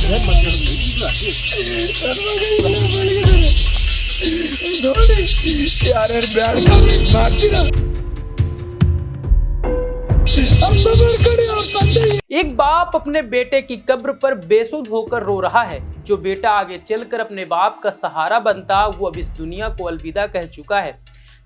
एक बाप अपने बेटे की कब्र पर बेसुध होकर रो रहा है। जो बेटा आगे चलकर अपने बाप का सहारा बनता, वो अब इस दुनिया को अलविदा कह चुका है।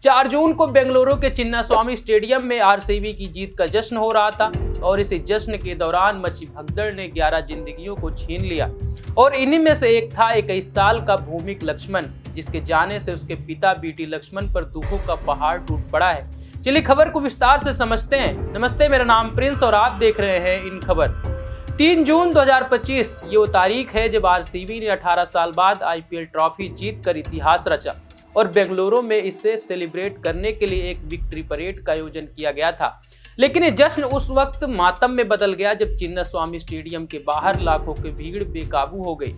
4 जून को बेंगलुरु के चिन्नास्वामी स्टेडियम में आरसीबी की जीत का जश्न हो रहा था और इसी जश्न के दौरान मची भगदड़ ने 11 जिंदगियों को छीन लिया और इन्हीं में से एक था 21 साल का भूमिक लक्ष्मण, जिसके जाने से उसके पिता बीटी लक्ष्मण पर दुखों का पहाड़ टूट पड़ा है। चलिए खबर को विस्तार से समझते हैं। नमस्ते, मेरा नाम प्रिंस और आप देख रहे हैं इन खबर। 3 जून 2025 ये वो तारीख है जब आरसीबी ने 18 साल बाद आईपीएल ट्रॉफी जीतकर इतिहास रचा और बेंगलुरु में इसे सेलिब्रेट करने के लिए एक विक्ट्री परेड का आयोजन किया गया था। लेकिन ये जश्न उस वक्त मातम में बदल गया जब चिन्नास्वामी स्टेडियम के बाहर लाखों की भीड़ बेकाबू हो गई।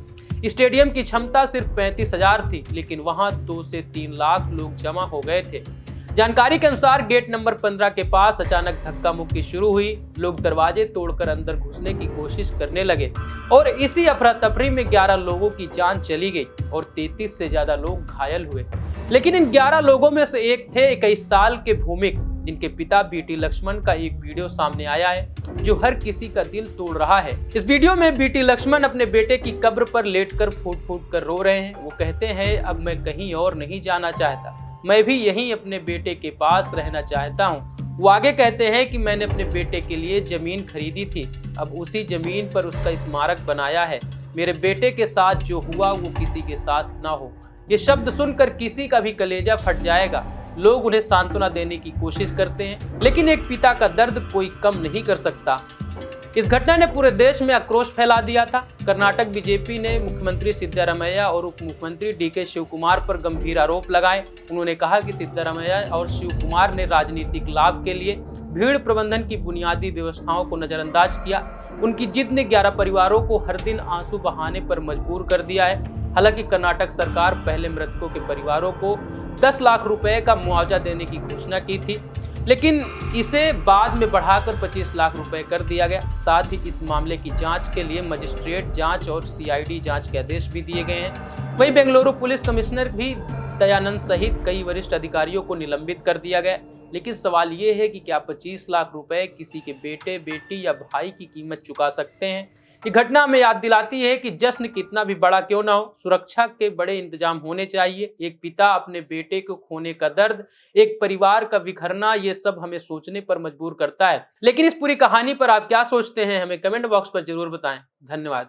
स्टेडियम की क्षमता सिर्फ 35,000 थी, लेकिन वहां 2 से 3 लाख लोग जमा हो गए थे। जानकारी के अनुसार गेट नंबर 15 के पास अचानक धक्का मुक्की शुरू हुई। लोग दरवाजे तोड़कर अंदर घुसने की कोशिश करने लगे और इसी अफरा तफरी में 11 लोगों की जान चली गई और 33 से ज्यादा लोग घायल हुए। लेकिन इन 11 लोगों में से एक थे 21 साल के भूमिक, जिनके पिता बीटी लक्ष्मण का एक वीडियो सामने आया है जो हर किसी का दिल तोड़ रहा है। इस वीडियो में बीटी लक्ष्मण अपने बेटे की कब्र पर लेटकर फूट फूट कर रो रहे हैं। वो कहते हैं, अब मैं कहीं और नहीं जाना चाहता, मैं भी यहीं अपने बेटे के पास रहना चाहता हूँ। वो आगे कहते हैं कि मैंने अपने बेटे के लिए जमीन खरीदी थी, अब उसी जमीन पर उसका स्मारक बनाया है। मेरे बेटे के साथ जो हुआ वो किसी के साथ ना हो। ये शब्द सुनकर किसी का भी कलेजा फट जाएगा। लोग उन्हें सांत्वना देने की कोशिश करते हैं, लेकिन एक पिता का दर्द कोई कम नहीं कर सकता। इस घटना ने पूरे देश में आक्रोश फैला दिया था। कर्नाटक बीजेपी ने मुख्यमंत्री सिद्धरामैया और उप मुख्यमंत्री डीके शिवकुमार पर गंभीर आरोप लगाए। उन्होंने कहा कि सिद्धरामैया और शिवकुमार ने राजनीतिक लाभ के लिए भीड़ प्रबंधन की बुनियादी व्यवस्थाओं को नजरअंदाज किया। उनकी जिद ने 11 परिवारों को हर दिन आंसू बहाने पर मजबूर कर दिया है। हालांकि कर्नाटक सरकार पहले मृतकों के परिवारों को 10 लाख रुपए का मुआवजा देने की घोषणा की थी, लेकिन इसे बाद में बढ़ाकर 25 लाख रुपए कर दिया गया। साथ ही इस मामले की जांच के लिए मजिस्ट्रेट जांच और सीआईडी जांच के आदेश भी दिए गए हैं। वहीं बेंगलुरु पुलिस कमिश्नर भी दयानंद सहित कई वरिष्ठ अधिकारियों को निलंबित कर दिया गया। लेकिन सवाल ये है कि क्या 25 लाख रुपए किसी के बेटे, बेटी या भाई की कीमत चुका सकते हैं? ये घटना हमें याद दिलाती है कि जश्न कितना भी बड़ा क्यों ना हो, सुरक्षा के बड़े इंतजाम होने चाहिए। एक पिता अपने बेटे को खोने का दर्द, एक परिवार का बिखरना, ये सब हमें सोचने पर मजबूर करता है। लेकिन इस पूरी कहानी पर आप क्या सोचते हैं, हमें कमेंट बॉक्स पर जरूर बताएं। धन्यवाद।